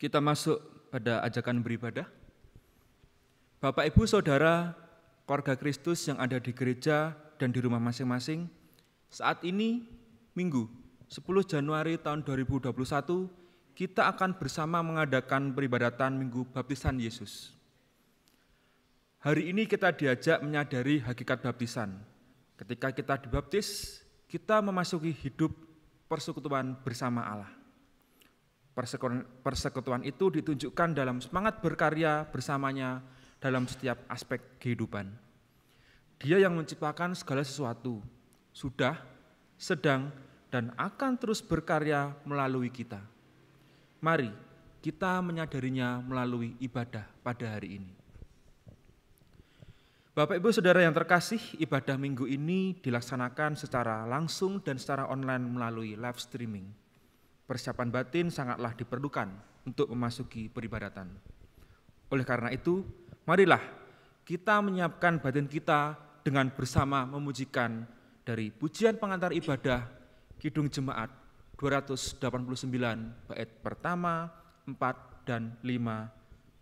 Kita masuk pada ajakan beribadah. Bapak, Ibu, Saudara, keluarga Kristus yang ada di gereja dan di rumah masing-masing, saat ini Minggu 10 Januari tahun 2021, kita akan bersama mengadakan peribadatan Minggu Baptisan Yesus. Hari ini kita diajak menyadari hakikat baptisan. Ketika kita dibaptis, kita memasuki hidup persekutuan bersama Allah. Persekutuan itu ditunjukkan dalam semangat berkarya bersamanya dalam setiap aspek kehidupan. Dia yang menciptakan segala sesuatu, sudah, sedang, dan akan terus berkarya melalui kita. Mari kita menyadarinya melalui ibadah pada hari ini. Bapak, Ibu, Saudara yang terkasih, ibadah minggu ini dilaksanakan secara langsung dan secara online melalui live streaming. Persiapan batin sangatlah diperlukan untuk memasuki peribadatan. Oleh karena itu, marilah kita menyiapkan batin kita dengan bersama memujikan dari pujian pengantar ibadah Kidung Jemaat 289 bait pertama, 4, dan 5,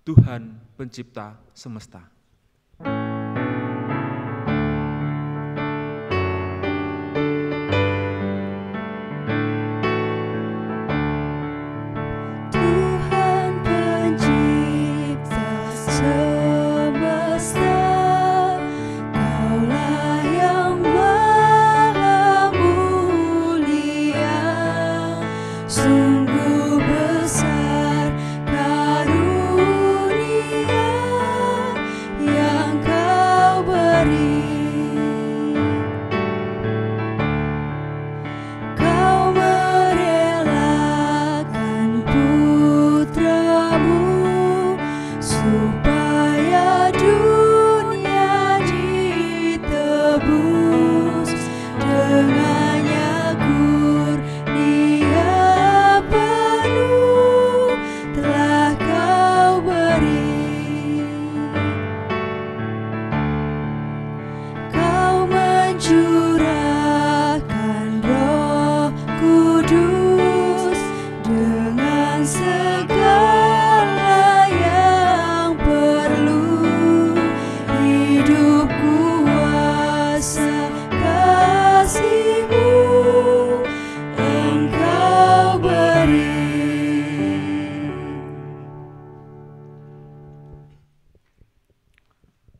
Tuhan Pencipta Semesta.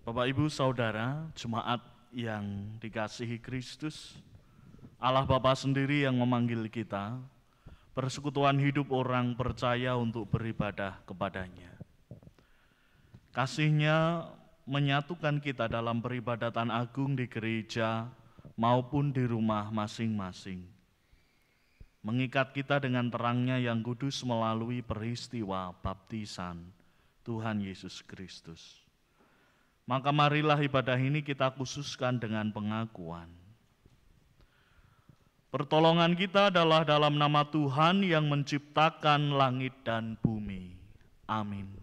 Bapak, Ibu, Saudara, jemaat yang dikasihi Kristus, Allah Bapa sendiri yang memanggil kita, persekutuan hidup orang percaya untuk beribadah kepadanya. Kasih-Nya menyatukan kita dalam peribadatan agung di gereja maupun di rumah masing-masing. Mengikat kita dengan terang-Nya yang kudus melalui peristiwa baptisan Tuhan Yesus Kristus. Maka marilah ibadah ini kita khususkan dengan pengakuan. Pertolongan kita adalah dalam nama Tuhan yang menciptakan langit dan bumi. Amin.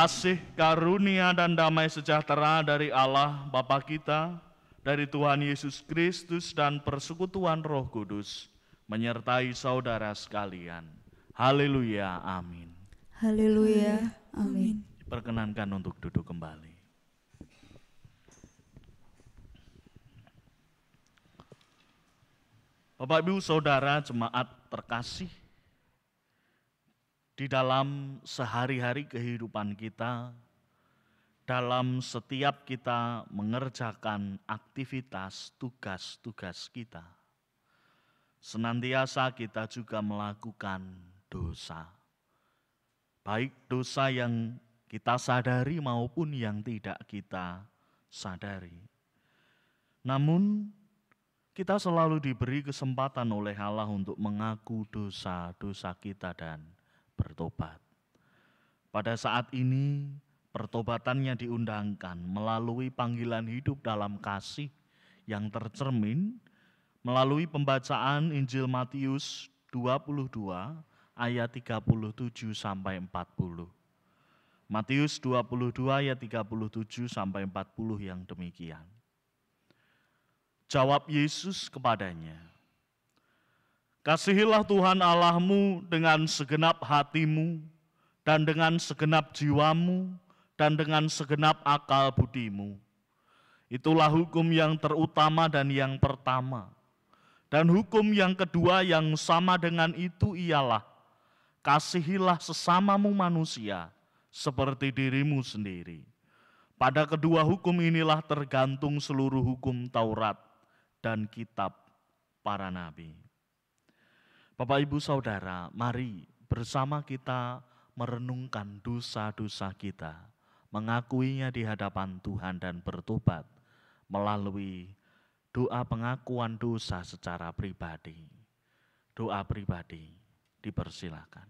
Kasih, karunia, dan damai sejahtera dari Allah Bapa kita, dari Tuhan Yesus Kristus, dan persekutuan Roh Kudus menyertai saudara sekalian. Haleluya, amin. Haleluya, amin. Diperkenankan untuk duduk kembali. Bapak, Ibu, Saudara, jemaat terkasih, di dalam sehari-hari kehidupan kita, dalam setiap kita mengerjakan aktivitas tugas-tugas kita, senantiasa kita juga melakukan dosa. Baik dosa yang kita sadari maupun yang tidak kita sadari. Namun, kita selalu diberi kesempatan oleh Allah untuk mengaku dosa-dosa kita dan bertobat. Pada saat ini, pertobatannya diundangkan melalui panggilan hidup dalam kasih yang tercermin melalui pembacaan Injil Matius 22 ayat 37 sampai 40. Matius 22 ayat 37 sampai 40 yang demikian. Jawab Yesus kepadanya, "Kasihilah Tuhan Allahmu dengan segenap hatimu, dan dengan segenap jiwamu, dan dengan segenap akal budimu. Itulah hukum yang terutama dan yang pertama. Dan hukum yang kedua yang sama dengan itu ialah, kasihilah sesamamu manusia seperti dirimu sendiri. Pada kedua hukum inilah tergantung seluruh hukum Taurat dan kitab para nabi." Bapak, Ibu, Saudara, mari bersama kita merenungkan dosa-dosa kita, mengakuinya di hadapan Tuhan dan bertobat melalui doa pengakuan dosa secara pribadi. Doa pribadi dipersilakan.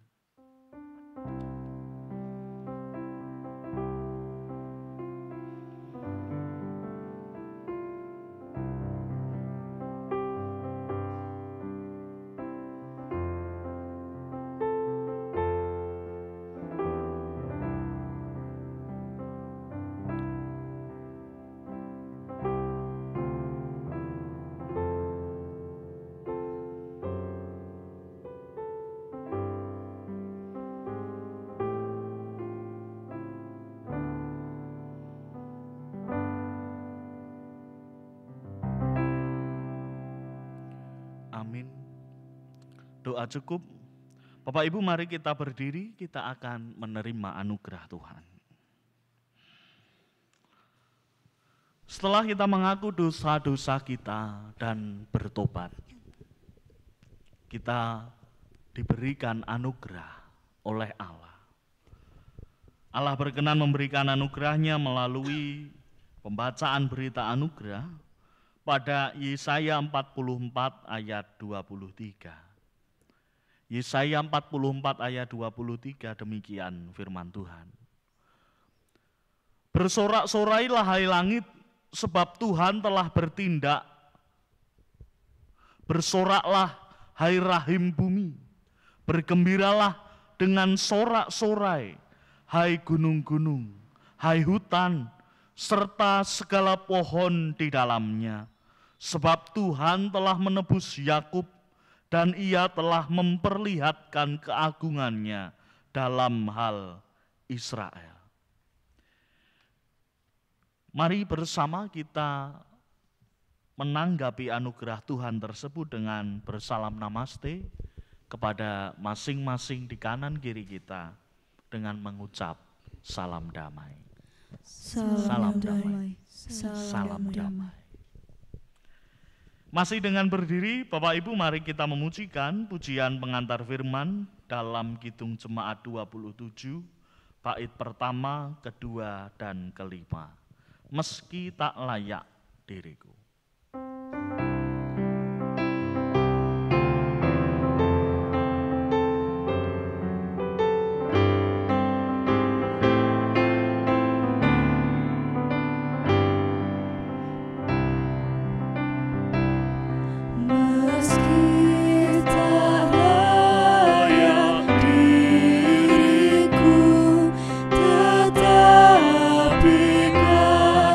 Amin. Doa cukup. Bapak Ibu, mari kita berdiri, kita akan menerima anugerah Tuhan. Setelah kita mengaku dosa-dosa kita dan bertobat, kita diberikan anugerah oleh Allah. Allah berkenan memberikan anugerahnya melalui pembacaan berita anugerah pada Yesaya 44 ayat 23. Yesaya 44 ayat 23 demikian firman Tuhan. "Bersorak-sorailah hai langit, sebab Tuhan telah bertindak. Bersoraklah hai rahim bumi, bergembiralah dengan sorak-sorai hai gunung-gunung, hai hutan, serta segala pohon di dalamnya. Sebab Tuhan telah menebus Yakub dan Ia telah memperlihatkan keagungannya dalam hal Israel." Mari bersama kita menanggapi anugerah Tuhan tersebut dengan bersalam namaste kepada masing-masing di kanan kiri kita dengan mengucap salam damai. Salam damai. Salam damai. Masih dengan berdiri, Bapak Ibu, mari kita memujikan pujian pengantar firman dalam Kidung Jemaat 27, bait pertama, kedua, dan kelima. Meski tak layak diriku. Tetapi karena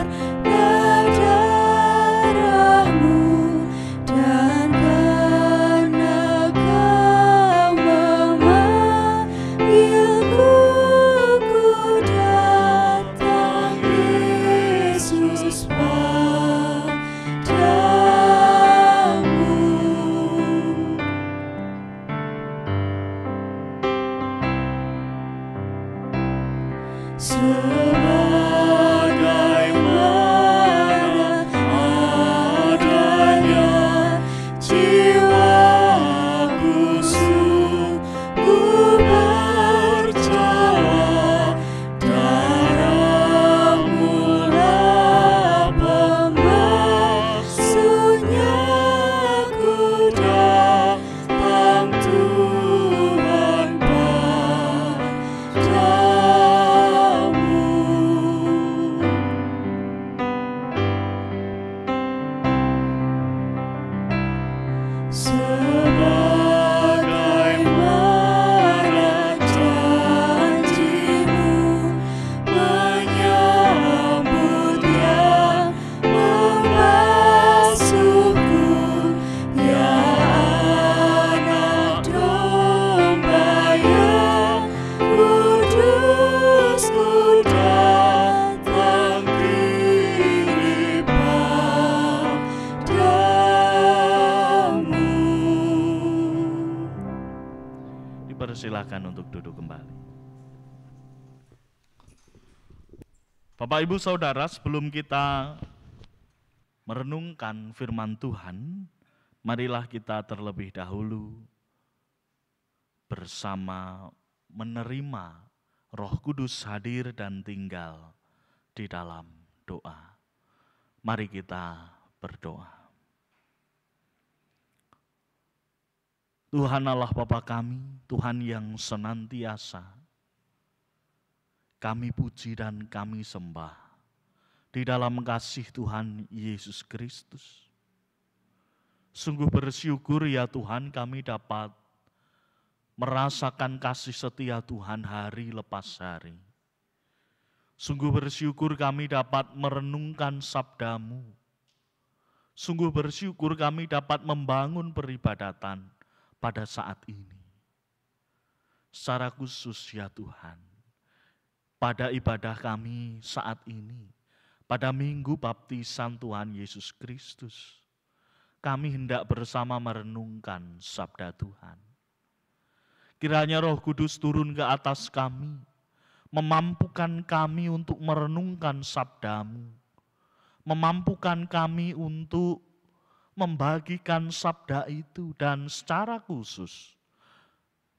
sebagaimana janjimu menyambut yang membasuhku, ya anak domba yang kudus, ku datang diri padamu. Dipersilakan untuk duduk kembali. Bapak Ibu Saudara, sebelum kita merenungkan firman Tuhan, marilah kita terlebih dahulu bersama menerima Roh Kudus hadir dan tinggal di dalam doa. Mari kita berdoa. Tuhan Allah Bapa kami, Tuhan yang senantiasa kami puji dan kami sembah di dalam kasih Tuhan Yesus Kristus. Sungguh bersyukur ya Tuhan, kami dapat merasakan kasih setia Tuhan hari lepas hari. Sungguh bersyukur kami dapat merenungkan sabda-Mu. Sungguh bersyukur kami dapat membangun peribadatan pada saat ini. Secara khusus ya Tuhan, pada ibadah kami saat ini, pada minggu baptisan Tuhan Yesus Kristus, kami hendak bersama merenungkan sabda Tuhan. Kiranya Roh Kudus turun ke atas kami, memampukan kami untuk merenungkan sabda-Mu, memampukan kami untuk membagikan sabda itu, dan secara khusus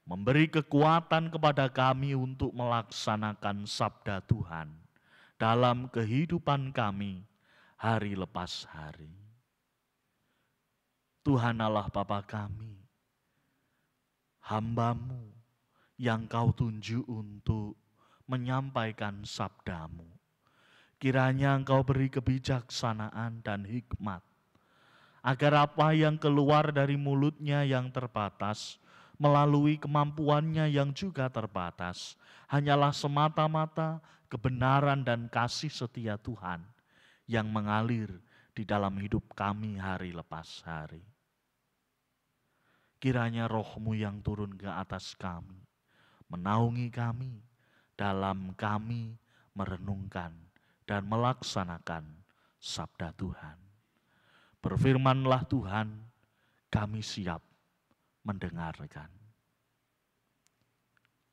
memberi kekuatan kepada kami untuk melaksanakan sabda Tuhan dalam kehidupan kami hari lepas hari. Tuhan Allah Bapa kami, hamba-Mu yang Kau tunjuk untuk menyampaikan sabda-Mu, kiranya Engkau beri kebijaksanaan dan hikmat, agar apa yang keluar dari mulutnya yang terbatas, melalui kemampuannya yang juga terbatas, hanyalah semata-mata kebenaran dan kasih setia Tuhan yang mengalir di dalam hidup kami hari lepas hari. Kiranya Roh-Mu yang turun ke atas kami, menaungi kami dalam kami merenungkan dan melaksanakan sabda Tuhan. Berfirmanlah Tuhan, kami siap mendengarkan.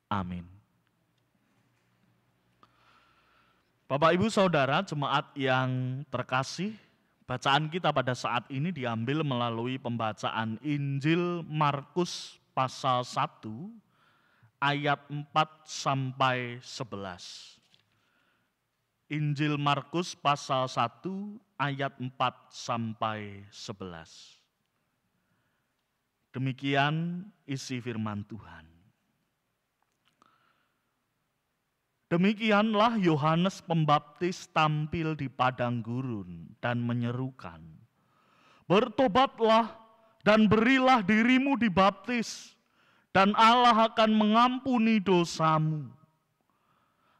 Amin. Bapak Ibu Saudara, jemaat yang terkasih, bacaan kita pada saat ini diambil melalui pembacaan Injil Markus pasal 1 ayat 4 sampai 11. Injil Markus pasal 1 ayat 4 sampai 11. Demikian isi firman Tuhan. Demikianlah Yohanes Pembaptis tampil di padang gurun dan menyerukan, "Bertobatlah dan berilah dirimu dibaptis, dan Allah akan mengampuni dosamu."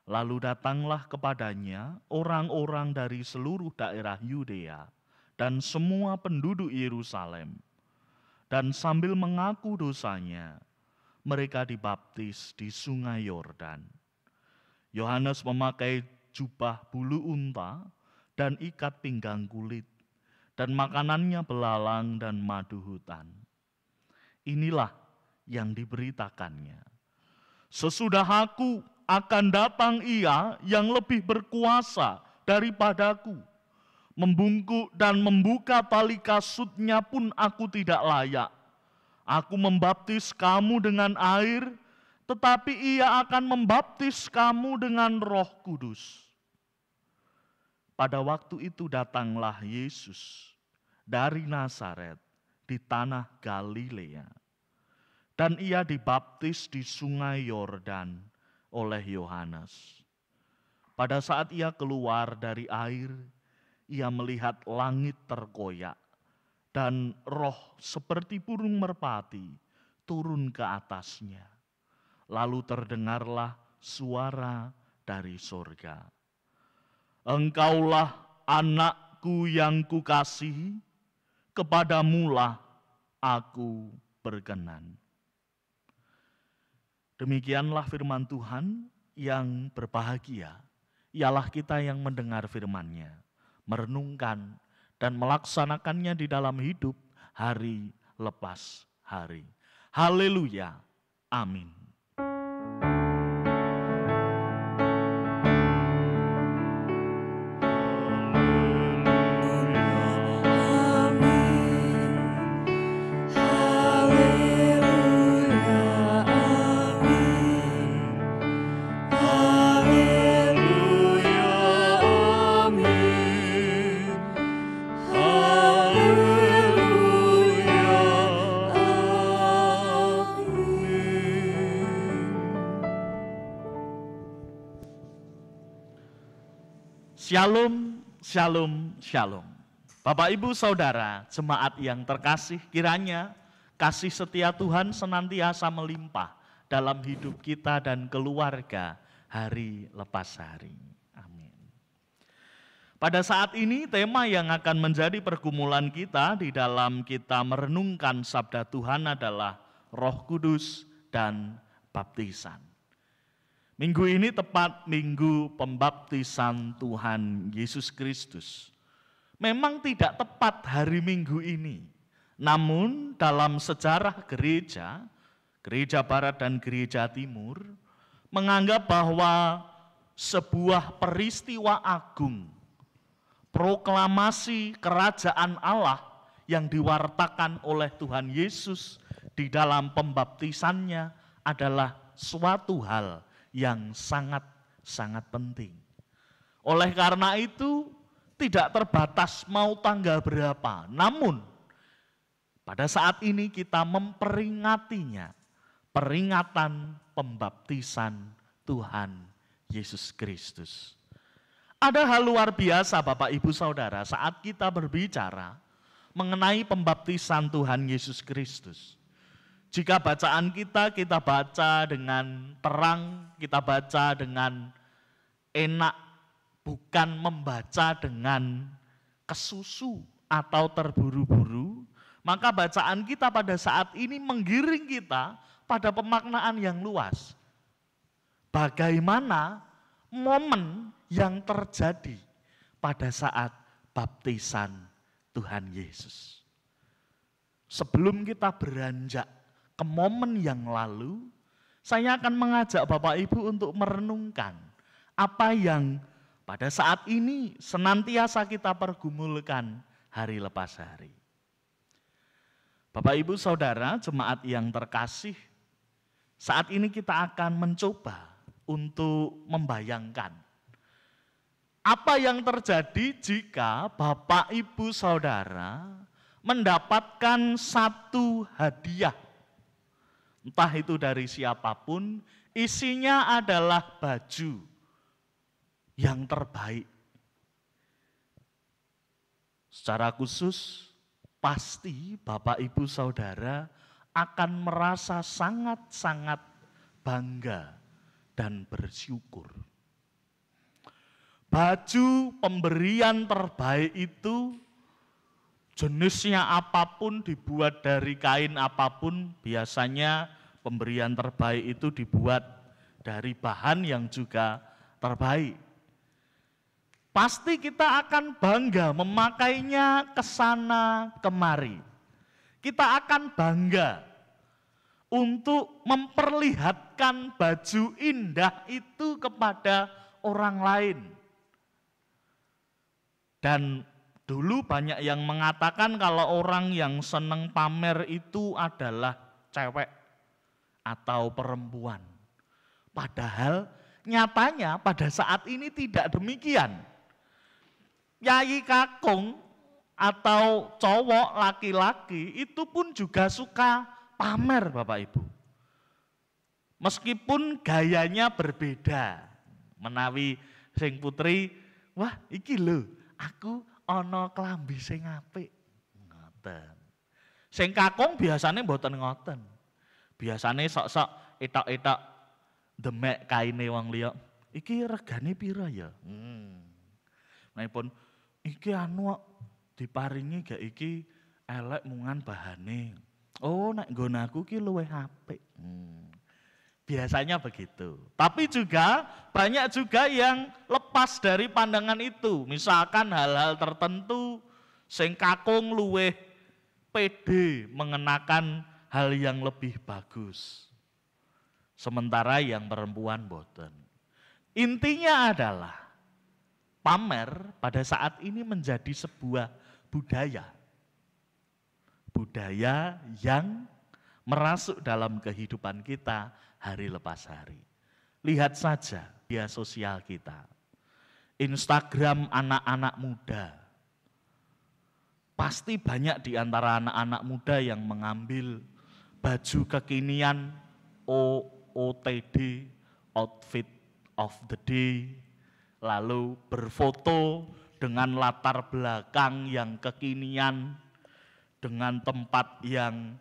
Lalu datanglah kepadanya orang-orang dari seluruh daerah Yudea dan semua penduduk Yerusalem, dan sambil mengaku dosanya, mereka dibaptis di sungai Yordan. Yohanes memakai jubah bulu unta dan ikat pinggang kulit, dan makanannya belalang dan madu hutan. Inilah yang diberitakannya, "Sesudah aku akan datang Ia yang lebih berkuasa daripadaku. Membungkuk dan membuka tali kasutnya pun aku tidak layak. Aku membaptis kamu dengan air, tetapi Ia akan membaptis kamu dengan Roh Kudus." Pada waktu itu datanglah Yesus dari Nazaret di tanah Galilea, dan Ia dibaptis di sungai Yordan oleh Yohanes. Pada saat Ia keluar dari air, Ia melihat langit terkoyak dan roh seperti burung merpati turun ke atasnya. Lalu terdengarlah suara dari sorga. Engkaulah anakku yang kukasihi, kepadamulah aku berkenan. Demikianlah firman Tuhan. Yang berbahagia ialah kita yang mendengar firman-Nya, merenungkan dan melaksanakannya di dalam hidup hari lepas hari. Haleluya. Amin. Shalom, shalom, shalom. Bapak, Ibu, Saudara, jemaat yang terkasih, kiranya kasih setia Tuhan senantiasa melimpah dalam hidup kita dan keluarga hari lepas hari. Amin. Pada saat ini tema yang akan menjadi pergumulan kita di dalam kita merenungkan sabda Tuhan adalah Roh Kudus dan baptisan. Minggu ini tepat minggu pembaptisan Tuhan Yesus Kristus. Memang tidak tepat hari Minggu ini, namun dalam sejarah gereja, gereja Barat dan gereja Timur, menganggap bahwa sebuah peristiwa agung, proklamasi kerajaan Allah yang diwartakan oleh Tuhan Yesus di dalam pembaptisannya adalah suatu hal yang sangat-sangat penting. Oleh karena itu, tidak terbatas mau tanggal berapa, namun pada saat ini kita memperingatinya, peringatan pembaptisan Tuhan Yesus Kristus. Ada hal luar biasa Bapak Ibu Saudara saat kita berbicara mengenai pembaptisan Tuhan Yesus Kristus. Jika bacaan kita baca dengan terang, kita baca dengan enak, bukan membaca dengan kesusu atau terburu-buru, maka bacaan kita pada saat ini menggiring kita pada pemaknaan yang luas. Bagaimana momen yang terjadi pada saat baptisan Tuhan Yesus. Sebelum kita beranjak ke momen yang lalu, saya akan mengajak Bapak Ibu untuk merenungkan apa yang pada saat ini senantiasa kita pergumulkan hari lepas hari. Bapak Ibu Saudara, jemaat yang terkasih, saat ini kita akan mencoba untuk membayangkan apa yang terjadi jika Bapak Ibu Saudara mendapatkan satu hadiah. Entah itu dari siapapun, isinya adalah baju yang terbaik. Secara khusus, pasti Bapak Ibu Saudara akan merasa sangat-sangat bangga dan bersyukur. Baju pemberian terbaik itu jenisnya apapun, dibuat dari kain apapun, biasanya pemberian terbaik itu dibuat dari bahan yang juga terbaik. Pasti kita akan bangga memakainya ke sana kemari. Kita akan bangga untuk memperlihatkan baju indah itu kepada orang lain. Dan dulu banyak yang mengatakan kalau orang yang seneng pamer itu adalah cewek atau perempuan. Padahal nyatanya pada saat ini tidak demikian. Yai kakung atau cowok laki-laki itu pun juga suka pamer Bapak Ibu. Meskipun gayanya berbeda. Menawi sing putri, wah iki lho, aku ana klambi sing apik. Ngoten. Sing kakung biasanya mboten ngoten. Biasanya sok-sok etok-etok demek kaine wong liya. Iki regane pira ya? Naipun iki anu diparingi gak iki elek mungan bahane. Oh, nek nggon aku ki luwih apik. Biasanya begitu. Tapi juga banyak juga yang lepas dari pandangan itu. Misalkan hal-hal tertentu sing kakung luwih pede mengenakan hal yang lebih bagus. Sementara yang perempuan boten. Intinya adalah pamer pada saat ini menjadi sebuah budaya. Budaya yang merasuk dalam kehidupan kita hari lepas hari. Lihat saja media sosial kita. Instagram anak-anak muda. Pasti banyak di antara anak-anak muda yang mengambil baju kekinian OOTD, outfit of the day, lalu berfoto dengan latar belakang yang kekinian, dengan tempat yang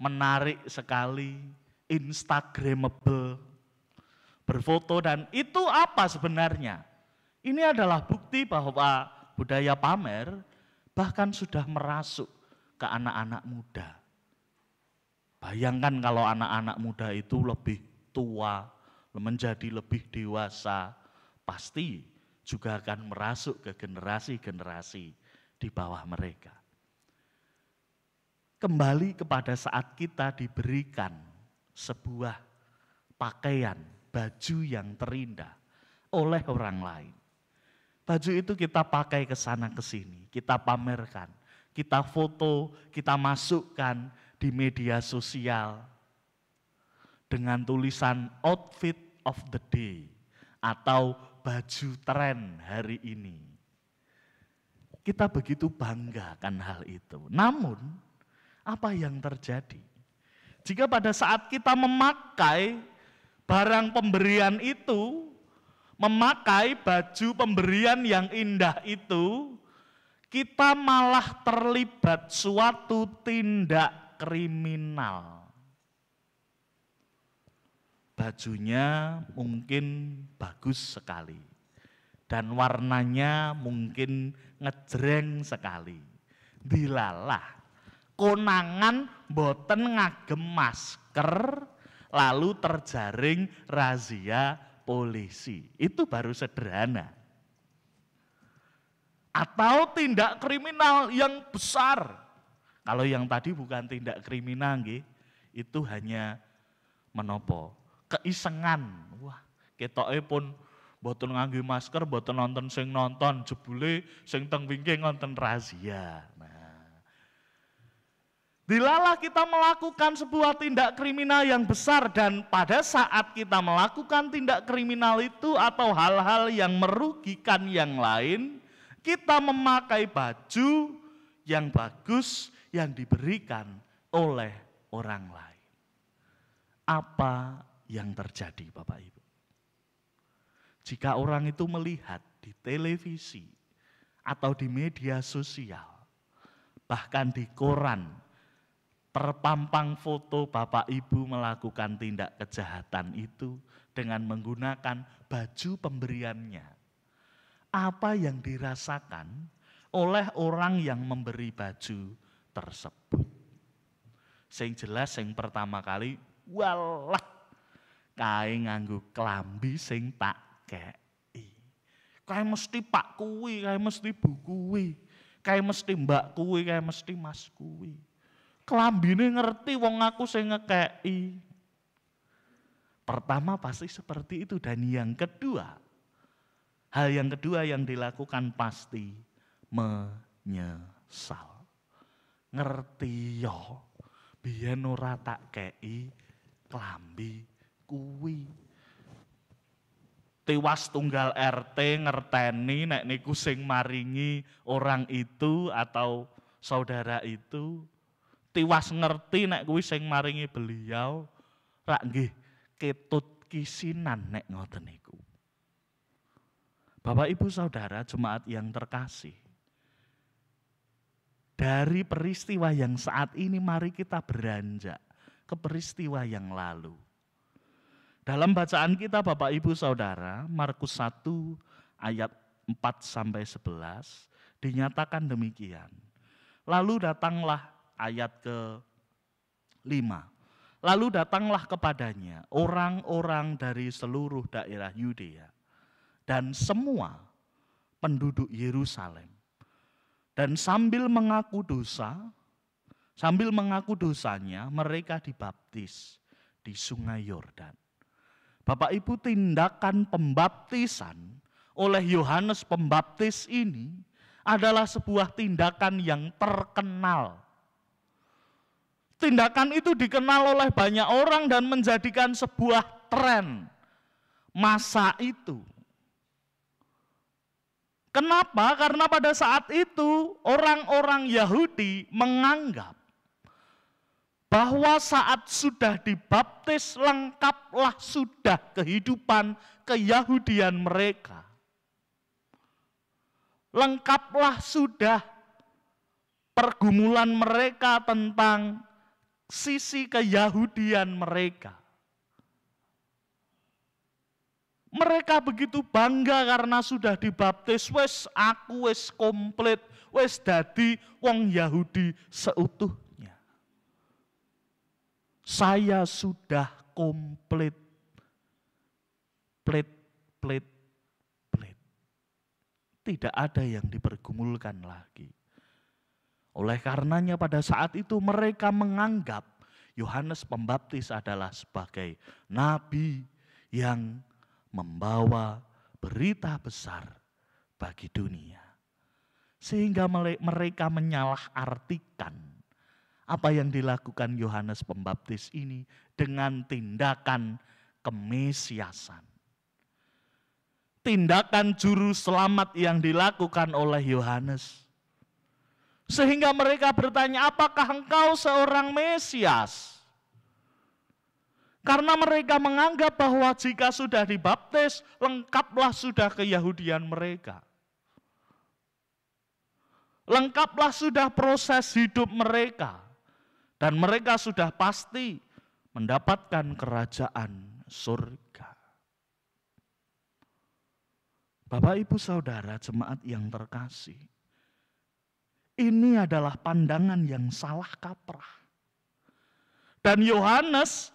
menarik sekali, instagramable, berfoto, dan itu apa sebenarnya? Ini adalah bukti bahwa budaya pamer bahkan sudah merasuk ke anak-anak muda. Bayangkan kalau anak-anak muda itu lebih tua, menjadi lebih dewasa, pasti juga akan merasuk ke generasi-generasi di bawah mereka. Kembali kepada saat kita diberikan sebuah pakaian, baju yang terindah oleh orang lain. Baju itu kita pakai ke sana ke sini, kita pamerkan, kita foto, kita masukkan di media sosial dengan tulisan outfit of the day atau baju tren hari ini. Kita begitu bangga akan hal itu. Namun, apa yang terjadi? Jika pada saat kita memakai barang pemberian itu, memakai baju pemberian yang indah itu, kita malah terlibat suatu tindak kriminal. Bajunya mungkin bagus sekali dan warnanya mungkin ngejreng sekali. Dilalah konangan boten ngagem masker lalu terjaring razia polisi. Itu baru sederhana. Atau tindak kriminal yang besar. Kalau yang tadi bukan tindak kriminal nggih, itu hanya menopo keisengan. Wah, ketoke pun boten ngangge masker, boten nonton sing nonton, jebule sing teng wingking nonton razia. Dilalah kita melakukan sebuah tindak kriminal yang besar, dan pada saat kita melakukan tindak kriminal itu atau hal-hal yang merugikan yang lain, kita memakai baju yang bagus yang diberikan oleh orang lain. Apa yang terjadi Bapak Ibu? Jika orang itu melihat di televisi atau di media sosial, bahkan di koran, terpampang foto Bapak Ibu melakukan tindak kejahatan itu dengan menggunakan baju pemberiannya. Apa yang dirasakan oleh orang yang memberi baju tersebut? Sing jelas sing pertama kali, walah kae nganggo klambi sing tak kei. Kae mesti pak kuwi, kae mesti bu kuwi, kae mesti mbak kuwi, kae mesti mas kuwi. Klambine ngerti wong aku sing ngekei. Pertama pasti seperti itu, dan yang kedua, hal yang kedua yang dilakukan pasti menyesal. Ngerti yo, biyen ora tak kei klambi kuwi. Tiwas tunggal RT ngerteni nek niku sing maringi orang itu atau saudara itu. Tiwas ngerti nek kuwi sing maringi beliau, rak nggih ketut kisinan nek ngoten niku. Bapak Ibu Saudara jemaat yang terkasih, dari peristiwa yang saat ini mari kita beranjak ke peristiwa yang lalu. Dalam bacaan kita Bapak Ibu Saudara, Markus 1 ayat 4-11 dinyatakan demikian. Lalu datanglah ayat ke-5. Lalu datanglah kepadanya orang-orang dari seluruh daerah Yudea dan semua penduduk Yerusalem. Dan sambil mengaku dosanya mereka dibaptis di Sungai Yordan. Bapak Ibu, tindakan pembaptisan oleh Yohanes Pembaptis ini adalah sebuah tindakan yang terkenal. Tindakan itu dikenal oleh banyak orang dan menjadikan sebuah tren masa itu. Kenapa? Karena pada saat itu orang-orang Yahudi menganggap bahwa saat sudah dibaptis lengkaplah sudah kehidupan keyahudian mereka. Lengkaplah sudah pergumulan mereka tentang sisi keyahudian mereka. Mereka begitu bangga karena sudah dibaptis, aku komplit, dadi wong Yahudi seutuhnya. Saya sudah komplit. Plit. Tidak ada yang dipergumulkan lagi. Oleh karenanya pada saat itu mereka menganggap Yohanes Pembaptis adalah sebagai nabi yang membawa berita besar bagi dunia. Sehingga mereka menyalahartikan apa yang dilakukan Yohanes Pembaptis ini dengan tindakan kemesiasan. Tindakan juru selamat yang dilakukan oleh Yohanes. Sehingga mereka bertanya, apakah engkau seorang Mesias? Karena mereka menganggap bahwa jika sudah dibaptis, lengkaplah sudah keyahudian mereka. Lengkaplah sudah proses hidup mereka. Dan mereka sudah pasti mendapatkan kerajaan surga. Bapak, Ibu, Saudara, jemaat yang terkasih. Ini adalah pandangan yang salah kaprah. Dan Yohanes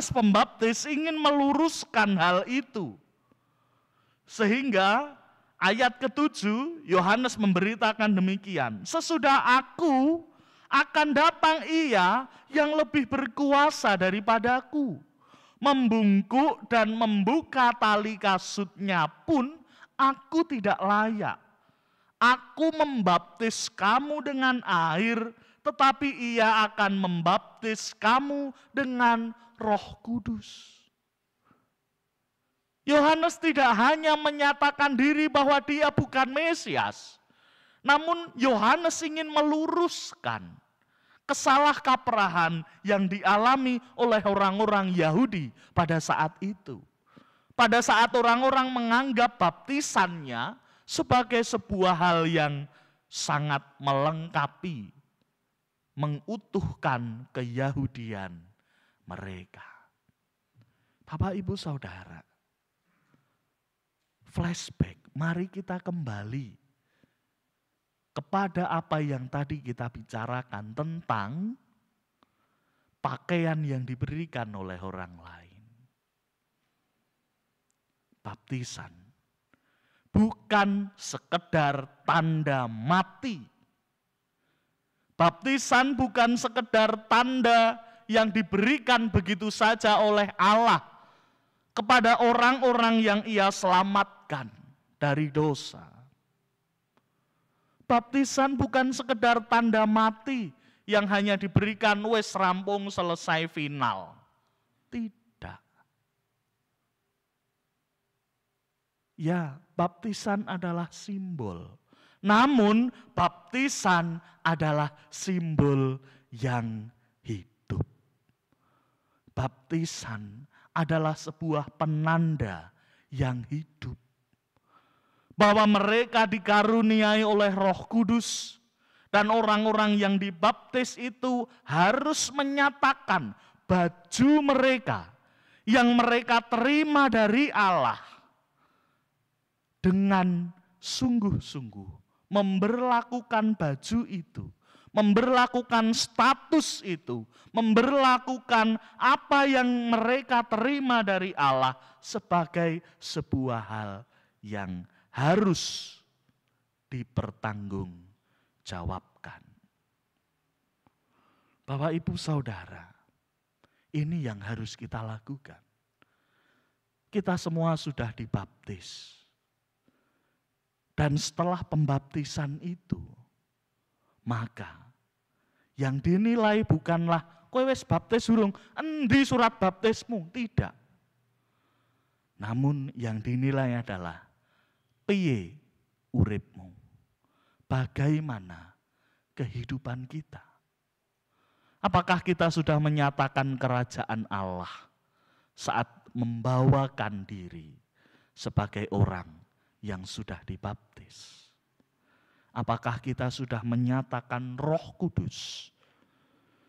Pembaptis ingin meluruskan hal itu. Sehingga ayat ke-7 Yohanes memberitakan demikian. Sesudah aku akan datang ia yang lebih berkuasa daripadaku. Membungkuk dan membuka tali kasutnya pun aku tidak layak. Aku membaptis kamu dengan air, tetapi ia akan membaptis kamu dengan Roh Kudus. Yohanes tidak hanya menyatakan diri bahwa dia bukan Mesias, namun Yohanes ingin meluruskan kesalahkaprahan yang dialami oleh orang-orang Yahudi pada saat itu. Pada saat orang-orang menganggap baptisannya sebagai sebuah hal yang sangat melengkapi, mengutuhkan keyahudian mereka. Bapak, Ibu, Saudara, flashback, mari kita kembali kepada apa yang tadi kita bicarakan tentang pakaian yang diberikan oleh orang lain. Baptisan bukan sekedar tanda mati. Baptisan bukan sekedar tanda yang diberikan begitu saja oleh Allah kepada orang-orang yang ia selamatkan dari dosa. Baptisan bukan sekedar tanda mati yang hanya diberikan wes rampung selesai final. Tidak. Ya, baptisan adalah simbol. Namun baptisan adalah simbol yang hidup. Baptisan adalah sebuah penanda yang hidup. Bahwa mereka dikaruniai oleh Roh Kudus Dan orang-orang yang dibaptis itu harus menyatakan baju mereka yang mereka terima dari Allah dengan sungguh-sungguh memberlakukan baju itu, memberlakukan status itu, memberlakukan apa yang mereka terima dari Allah sebagai sebuah hal yang harus dipertanggungjawabkan. Bapak, Ibu, Saudara, ini yang harus kita lakukan. Kita semua sudah dibaptis. Dan setelah pembaptisan itu, maka yang dinilai bukanlah kowe wis baptis urung, endi surat baptismu, tidak. Namun yang dinilai adalah piye uripmu, bagaimana kehidupan kita. Apakah kita sudah menyatakan kerajaan Allah saat membawakan diri sebagai orang yang sudah dibaptis? Apakah kita sudah menyatakan Roh Kudus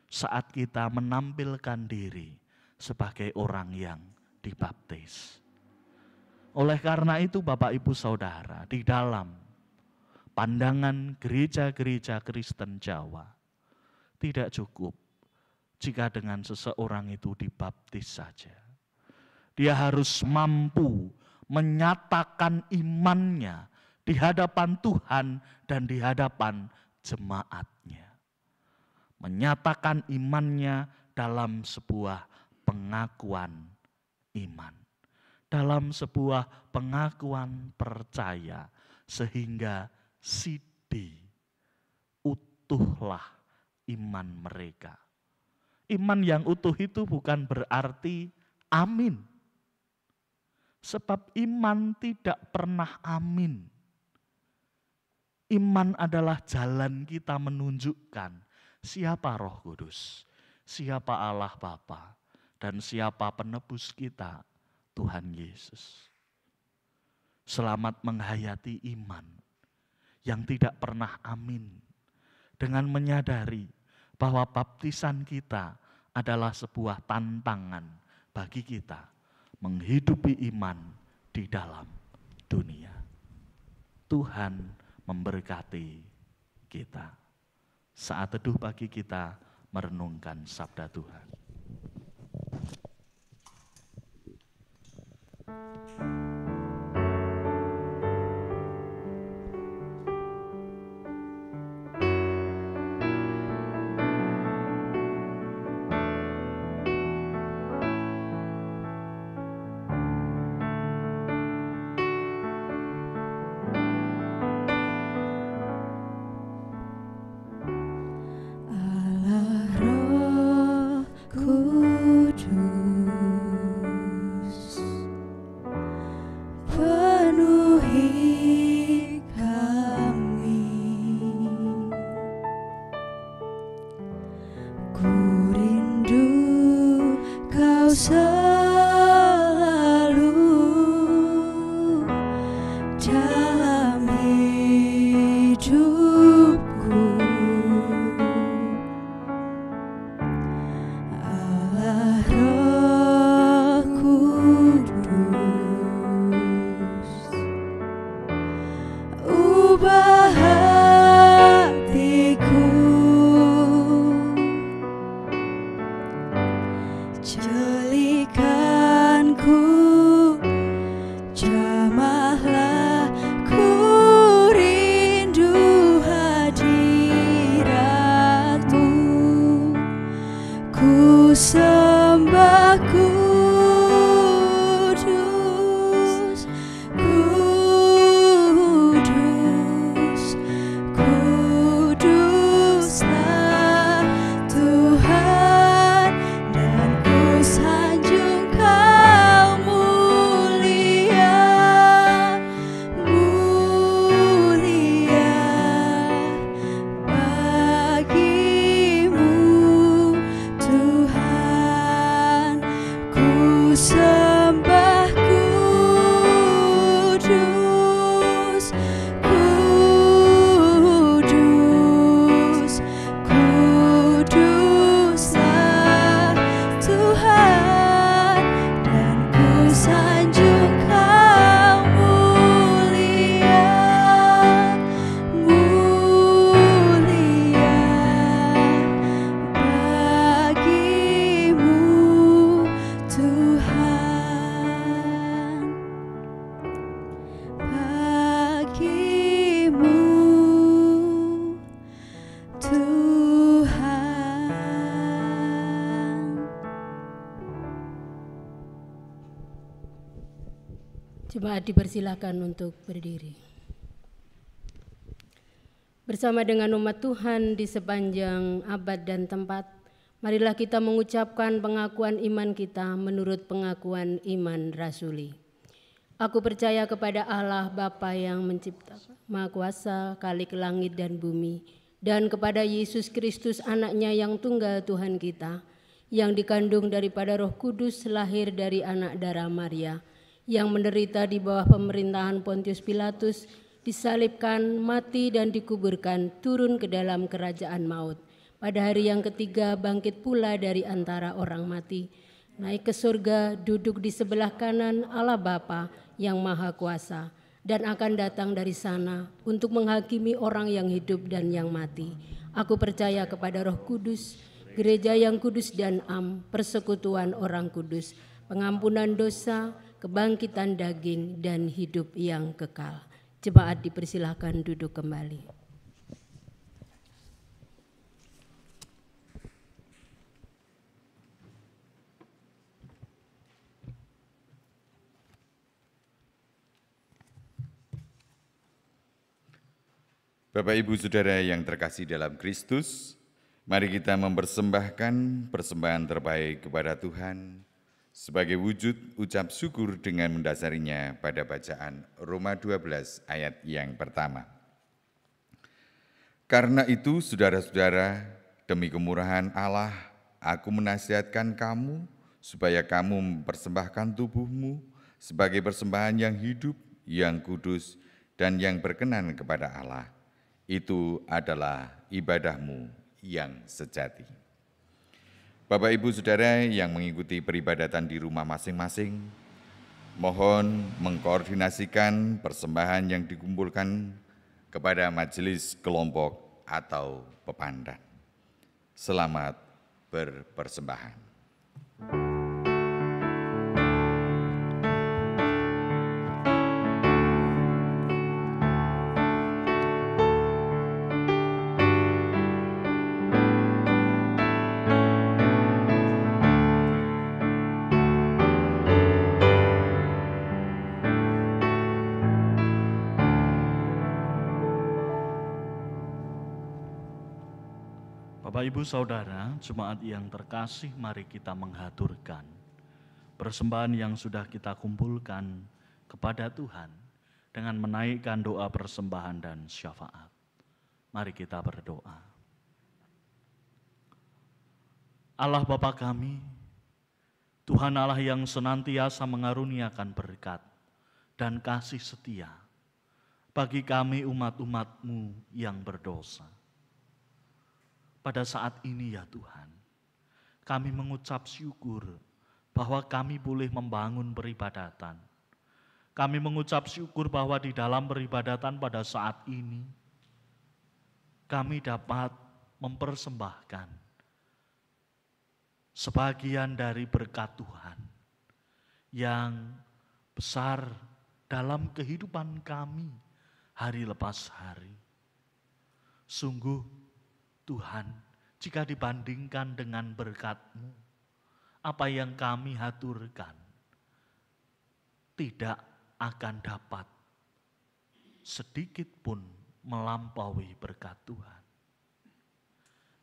saat kita menampilkan diri sebagai orang yang dibaptis? Oleh karena itu Bapak Ibu Saudara, di dalam pandangan gereja-gereja Kristen Jawa, tidak cukup jika dengan seseorang itu dibaptis saja. Dia harus mampu menyatakan imannya di hadapan Tuhan dan di hadapan jemaatnya. Menyatakan imannya dalam sebuah pengakuan iman. Dalam sebuah pengakuan percaya sehingga sidi utuhlah iman mereka. Iman yang utuh itu bukan berarti amin. Sebab iman tidak pernah amin. Iman adalah jalan kita menunjukkan siapa Roh Kudus, siapa Allah Bapa, dan siapa penebus kita, Tuhan Yesus. Selamat menghayati iman yang tidak pernah amin, dengan menyadari bahwa baptisan kita adalah sebuah tantangan bagi kita menghidupi iman di dalam dunia. Tuhan memberkati kita. Saat teduh pagi kita merenungkan sabda Tuhan. Bagimu Tuhan. Jemaat dipersilakan untuk berdiri. Bersama dengan umat Tuhan di sepanjang abad dan tempat, marilah kita mengucapkan pengakuan iman kita menurut pengakuan iman rasuli. Aku percaya kepada Allah Bapa yang menciptakan Maha Kuasa, Khalik langit dan bumi, dan kepada Yesus Kristus anaknya yang tunggal Tuhan kita, yang dikandung daripada Roh Kudus, lahir dari anak darah Maria, yang menderita di bawah pemerintahan Pontius Pilatus, disalibkan, mati dan dikuburkan, turun ke dalam kerajaan maut. Pada hari yang ketiga bangkit pula dari antara orang mati, naik ke surga, duduk di sebelah kanan Allah Bapa yang Maha Kuasa, dan akan datang dari sana untuk menghakimi orang yang hidup dan yang mati. Aku percaya kepada Roh Kudus, gereja yang kudus dan am, persekutuan orang kudus, pengampunan dosa, kebangkitan daging, dan hidup yang kekal. Jemaat dipersilahkan duduk kembali. Bapak Ibu Saudara yang terkasih dalam Kristus, mari kita mempersembahkan persembahan terbaik kepada Tuhan sebagai wujud ucap syukur dengan mendasarinya pada bacaan Roma 12 ayat yang pertama. Karena itu, saudara-saudara, demi kemurahan Allah, aku menasihatkan kamu supaya kamu mempersembahkan tubuhmu sebagai persembahan yang hidup, yang kudus, dan yang berkenan kepada Allah. Itu adalah ibadahmu yang sejati. Bapak Ibu Saudara yang mengikuti peribadatan di rumah masing-masing, mohon mengkoordinasikan persembahan yang dikumpulkan kepada majelis kelompok atau pepandan. Selamat berpersembahan. Bapak Ibu Saudara, jemaat yang terkasih, mari kita menghaturkan persembahan yang sudah kita kumpulkan kepada Tuhan dengan menaikkan doa persembahan dan syafaat. Mari kita berdoa. Allah Bapa kami, Tuhan Allah yang senantiasa mengaruniakan berkat dan kasih setia bagi kami umat-umat-Mu yang berdosa. Pada saat ini ya Tuhan, kami mengucap syukur bahwa kami boleh membangun peribadatan. Kami mengucap syukur bahwa di dalam peribadatan pada saat ini, kami dapat mempersembahkan sebagian dari berkat Tuhan yang besar dalam kehidupan kami hari lepas hari. Sungguh Tuhan, jika dibandingkan dengan berkat-Mu, apa yang kami haturkan tidak akan dapat sedikit pun melampaui berkat Tuhan.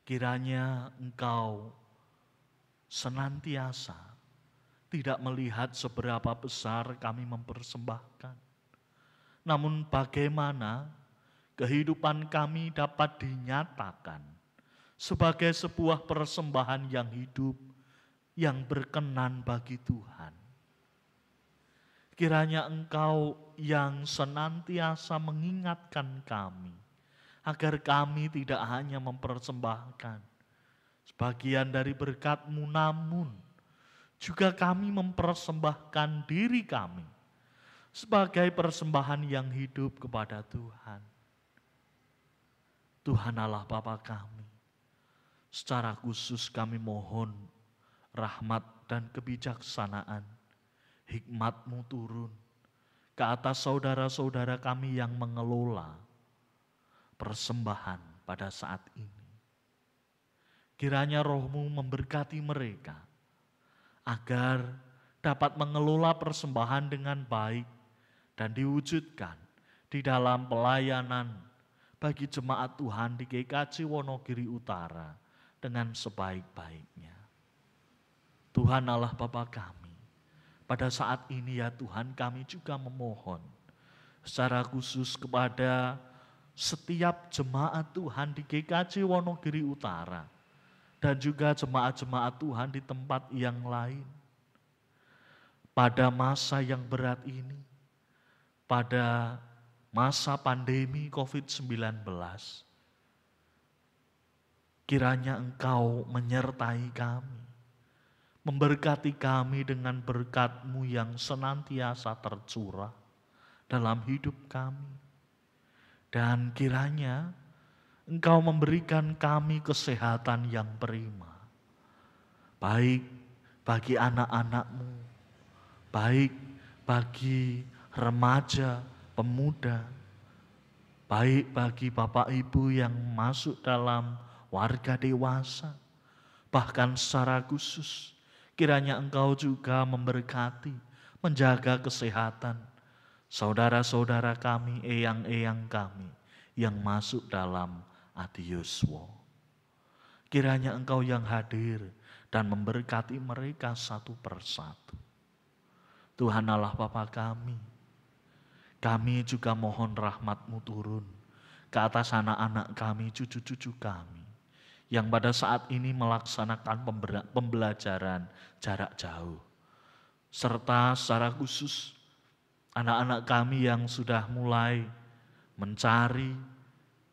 Kiranya Engkau senantiasa tidak melihat seberapa besar kami mempersembahkan, namun bagaimana kehidupan kami dapat dinyatakan sebagai sebuah persembahan yang hidup, yang berkenan bagi Tuhan. Kiranya Engkau yang senantiasa mengingatkan kami, agar kami tidak hanya mempersembahkan sebagian dari berkat-Mu, namun juga kami mempersembahkan diri kami sebagai persembahan yang hidup kepada Tuhan. Tuhan Allah Bapa kami, secara khusus kami mohon rahmat dan kebijaksanaan, hikmat-Mu turun ke atas saudara-saudara kami yang mengelola persembahan pada saat ini. Kiranya Roh-Mu memberkati mereka, agar dapat mengelola persembahan dengan baik dan diwujudkan di dalam pelayanan bagi jemaat Tuhan di GKJ Wonogiri Utara dengan sebaik-baiknya. Tuhan Allah Bapa kami, pada saat ini ya Tuhan kami juga memohon secara khusus kepada setiap jemaat Tuhan di GKJ Wonogiri Utara dan juga jemaat-jemaat Tuhan di tempat yang lain. Pada masa yang berat ini, pada masa pandemi COVID-19, kiranya Engkau menyertai kami, memberkati kami dengan berkat-Mu yang senantiasa tercurah dalam hidup kami. Dan kiranya Engkau memberikan kami kesehatan yang prima, baik bagi anak-anak-Mu, baik bagi remaja, pemuda, baik bagi Bapak Ibu yang masuk dalam warga dewasa, bahkan secara khusus kiranya Engkau juga memberkati, menjaga kesehatan saudara-saudara kami, eyang-eyang kami yang masuk dalam Adioswo. Kiranya Engkau yang hadir dan memberkati mereka satu persatu. Tuhan Allah Bapa kami juga mohon rahmat-Mu turun ke atas anak-anak kami, cucu-cucu kami, yang pada saat ini melaksanakan pembelajaran jarak jauh. Serta secara khusus anak-anak kami yang sudah mulai mencari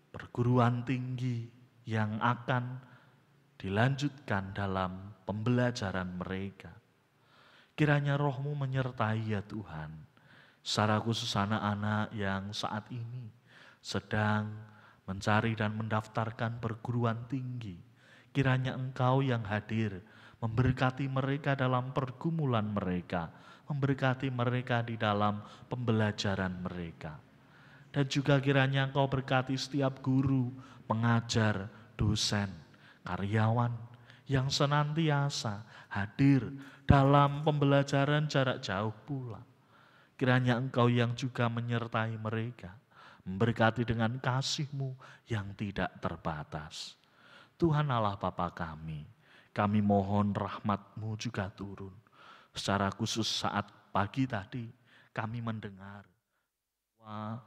perguruan tinggi yang akan dilanjutkan dalam pembelajaran mereka. Kiranya Roh-Mu menyertai ya Tuhan, secara khusus anak-anak yang saat ini sedang mencari dan mendaftarkan perguruan tinggi. Kiranya Engkau yang hadir memberkati mereka dalam pergumulan mereka, memberkati mereka di dalam pembelajaran mereka. Dan juga kiranya Engkau berkati setiap guru, pengajar, dosen, karyawan yang senantiasa hadir dalam pembelajaran jarak jauh pula. Kiranya Engkau yang juga menyertai mereka, memberkati dengan kasih-Mu yang tidak terbatas. Tuhan Allah Bapa kami mohon rahmat-Mu juga turun. Secara khusus saat pagi tadi kami mendengar bahwa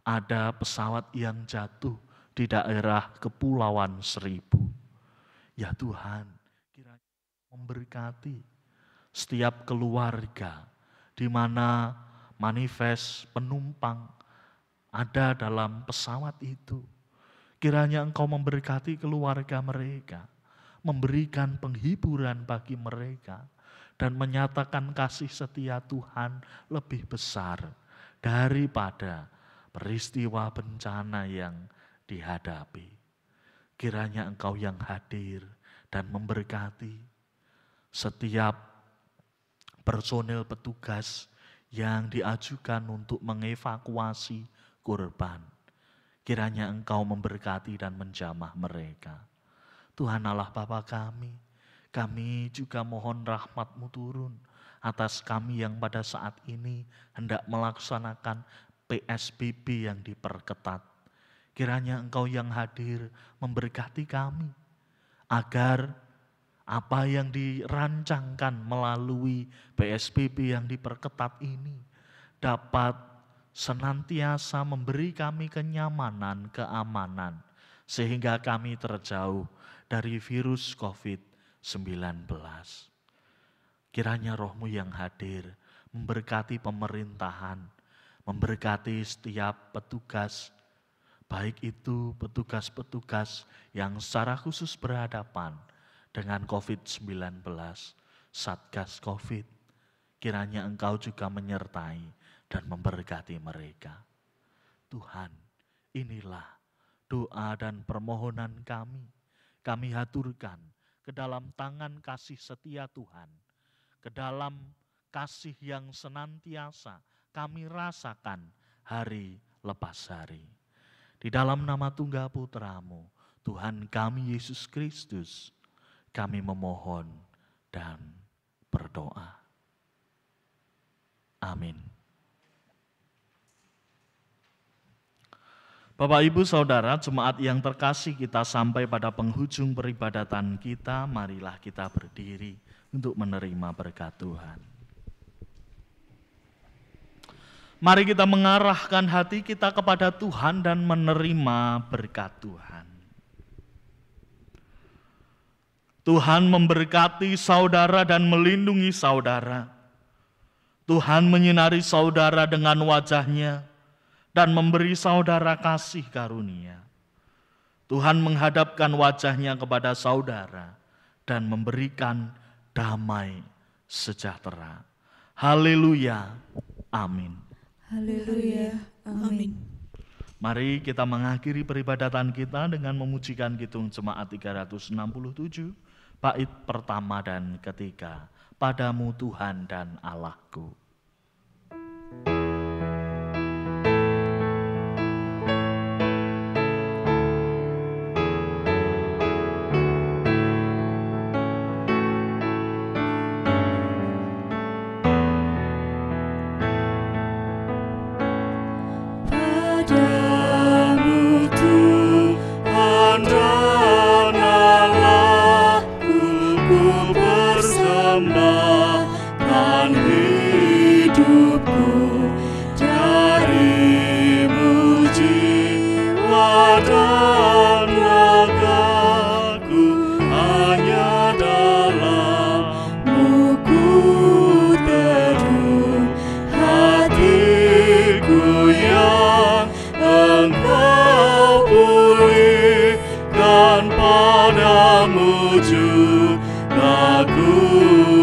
ada pesawat yang jatuh di daerah Kepulauan Seribu. Ya Tuhan, kiranya memberkati setiap keluarga di mana manifest penumpang ada dalam pesawat itu. Kiranya Engkau memberkati keluarga mereka, memberikan penghiburan bagi mereka, dan menyatakan kasih setia Tuhan lebih besar daripada peristiwa bencana yang dihadapi. Kiranya Engkau yang hadir dan memberkati setiap personel petugas yang diajukan untuk mengevakuasi korban. Kiranya Engkau memberkati dan menjamah mereka. Tuhan Allah Bapa kami juga mohon rahmat-Mu turun atas kami yang pada saat ini hendak melaksanakan PSBB yang diperketat. Kiranya Engkau yang hadir memberkati kami agar apa yang dirancangkan melalui PSBB yang diperketat ini dapat senantiasa memberi kami kenyamanan, keamanan, sehingga kami terjauh dari virus COVID-19. Kiranya Roh-Mu yang hadir memberkati pemerintahan, memberkati setiap petugas, baik itu petugas-petugas yang secara khusus berhadapan dengan COVID-19, Satgas COVID. Kiranya Engkau juga menyertai dan memberkati mereka. Tuhan, inilah doa dan permohonan kami. Kami haturkan ke dalam tangan kasih setia Tuhan, ke dalam kasih yang senantiasa kami rasakan hari lepas hari. Di dalam nama tunggal Putra-Mu, Tuhan kami Yesus Kristus, kami memohon dan berdoa. Amin. Bapak, Ibu, Saudara, jemaat yang terkasih, kita sampai pada penghujung peribadatan kita. Marilah kita berdiri untuk menerima berkat Tuhan. Mari kita mengarahkan hati kita kepada Tuhan dan menerima berkat Tuhan. Tuhan memberkati saudara dan melindungi saudara. Tuhan menyinari saudara dengan wajah-Nya dan memberi saudara kasih karunia. Tuhan menghadapkan wajah-Nya kepada saudara dan memberikan damai sejahtera. Haleluya, amin. Haleluya, amin. Mari kita mengakhiri peribadatan kita dengan memujikan Kidung Jemaat 367, bait pertama dan ketiga. Padamu Tuhan dan Allahku. Padamu juga aku